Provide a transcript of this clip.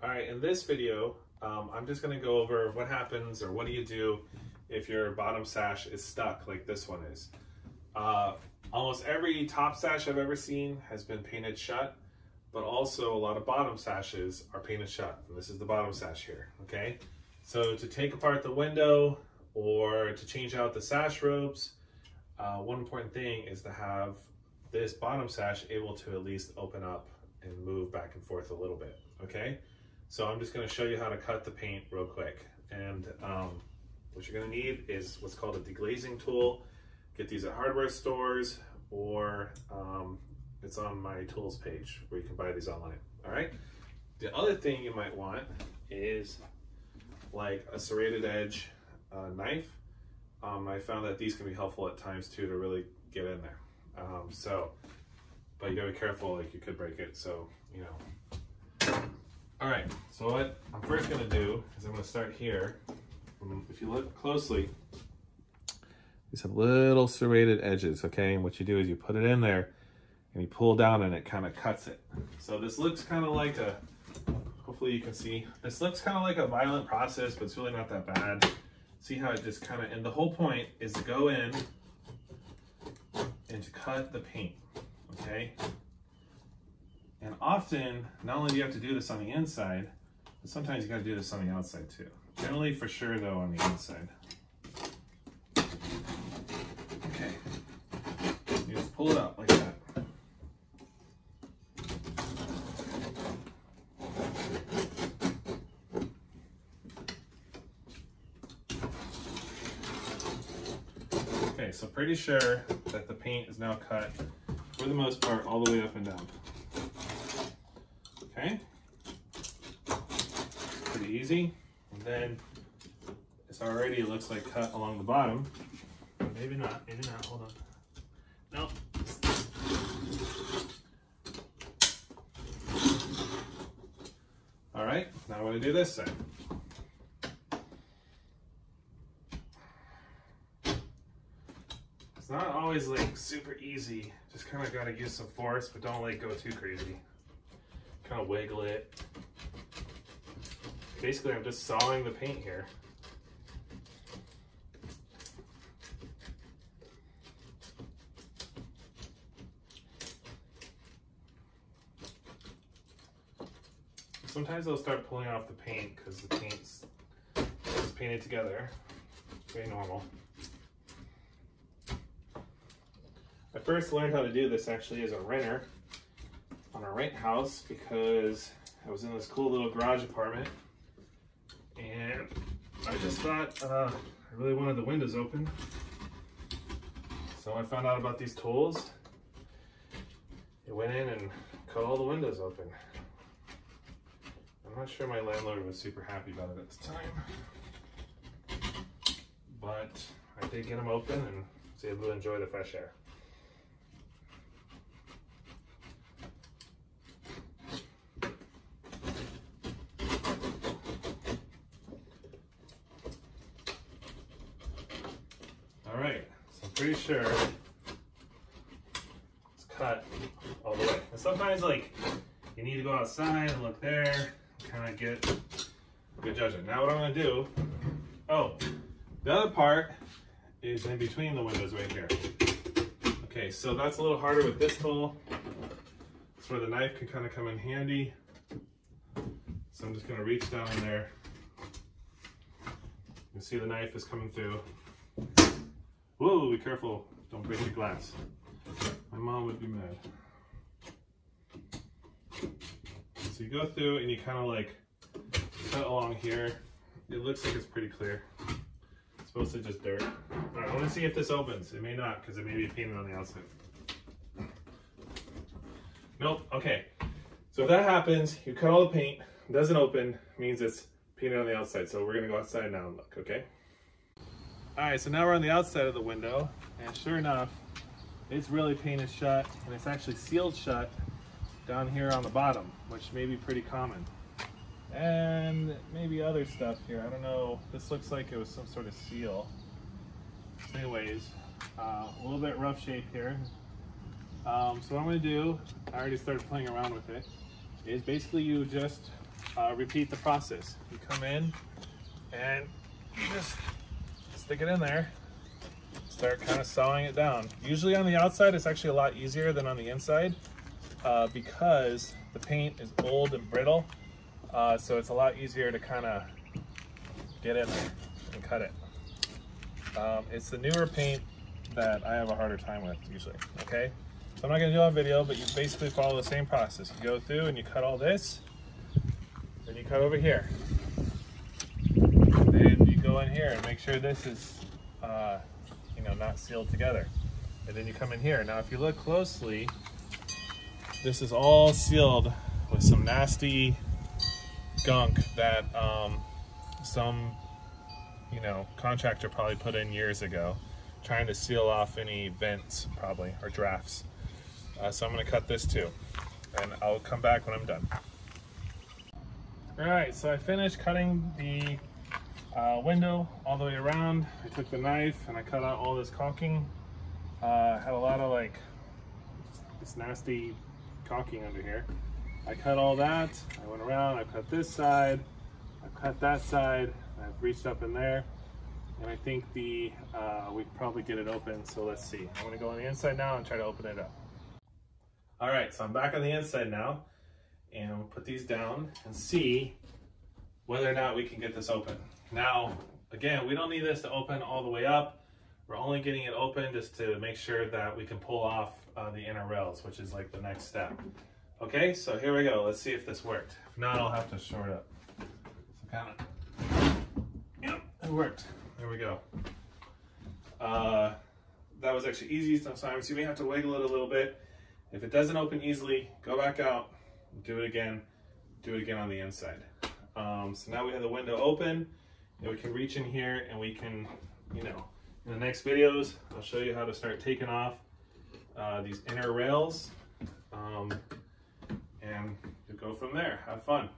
All right, in this video, I'm just gonna go over what happens or what do you do if your bottom sash is stuck like this one is. Almost every top sash I've ever seen has been painted shut, but also a lot of bottom sashes are painted shut. And this is the bottom sash here, okay? So to take apart the window or to change out the sash ropes, one important thing is to have this bottom sash able to at least open up and move back and forth a little bit, okay? So I'm just gonna show you how to cut the paint real quick. And what you're gonna need is what's called a deglazing tool. Get these at hardware stores or it's on my tools page where you can buy these online, all right? The other thing you might want is like a serrated edge knife. I found that these can be helpful at times too to really get in there. But you gotta be careful, like you could break it, so, you know. All right, so what I'm first gonna do is I'm gonna start here. If you look closely, these have little serrated edges, okay? And what you do is you put it in there and you pull down and it kind of cuts it. So this looks kind of like a, hopefully you can see, this looks kind of like a violent process, but it's really not that bad. See how it just kind of, and the whole point is to go in and to cut the paint, okay? And often, not only do you have to do this on the inside, but sometimes you gotta do this on the outside too. Generally, for sure though, on the inside. Okay, you just pull it up like that. Okay, so pretty sure that the paint is now cut, for the most part, all the way up and down. Okay, pretty easy. And then it's already, looks like cut along the bottom. Maybe not, hold on. Nope. All right, now I'm gonna do this side. It's not always like super easy. Just kind of gotta use some force, but don't like go too crazy. Kind of wiggle it. Basically, I'm just sawing the paint here. Sometimes I'll start pulling off the paint because the paint's painted together. Very normal. I first learned how to do this actually as a renter on a rent house because I was in this cool little garage apartment and I just thought I really wanted the windows open. So I found out about these tools. I went in and cut all the windows open. I'm not sure my landlord was super happy about it at the time, but I did get them open and was able to enjoy the fresh air. All right, so I'm pretty sure it's cut all the way. And sometimes like you need to go outside and look there, kind of get a good judgment. Now what I'm gonna do, the other part is in between the windows right here. Okay, so that's a little harder with this tool. That's where the knife can kind of come in handy. So I'm just gonna reach down in there. You can see the knife is coming through. Whoa, be careful, don't break the glass. My mom would be mad. So you go through and you kind of like cut along here. It looks like it's pretty clear. It's mostly just dirt. All right, I want to see if this opens. It may not because it may be painted on the outside. Nope, okay. So if that happens, you cut all the paint, it doesn't open, means it's painted on the outside. So we're gonna go outside now and look, okay? All right, so now we're on the outside of the window, and sure enough, it's really painted shut, and it's actually sealed shut down here on the bottom, which may be pretty common. And maybe other stuff here, I don't know. This looks like it was some sort of seal. Anyways, a little bit rough shape here. So what I'm gonna do, I already started playing around with it, is basically you just repeat the process. You come in and you just stick it in there, start kind of sawing it down. Usually on the outside it's actually a lot easier than on the inside because the paint is old and brittle, so it's a lot easier to kind of get in there and cut it. It's the newer paint that I have a harder time with usually, okay? So I'm not gonna do it on video, but you basically follow the same process. You go through and you cut all this, then you cut over here. Then you go in here and make sure this is, you know, not sealed together. And then you come in here. Now, if you look closely, this is all sealed with some nasty gunk that some, you know, contractor probably put in years ago, trying to seal off any vents probably, or drafts. So I'm gonna cut this too, and I'll come back when I'm done. All right, so I finished cutting the window all the way around. I took the knife and I cut out all this caulking. Had a lot of like this nasty caulking under here. I cut all that. I went around, I cut this side, I cut that side, I've reached up in there, and I think we can probably get it open, so let's see. I'm gonna go on the inside now and try to open it up. All right, so I'm back on the inside now, and we'll put these down and see whether or not we can get this open. Now, again, we don't need this to open all the way up. We're only getting it open just to make sure that we can pull off the inner rails, which is like the next step. Okay, so here we go. Let's see if this worked. If not, I'll have to short up. So kind of, yep, it worked. There we go. That was actually easy. Sometimes you may have to wiggle it a little bit. If it doesn't open easily, go back out, do it again on the inside. So now we have the window open, and we can reach in here and we can, you know, in the next videos, I'll show you how to start taking off these inner rails, and you go from there. Have fun.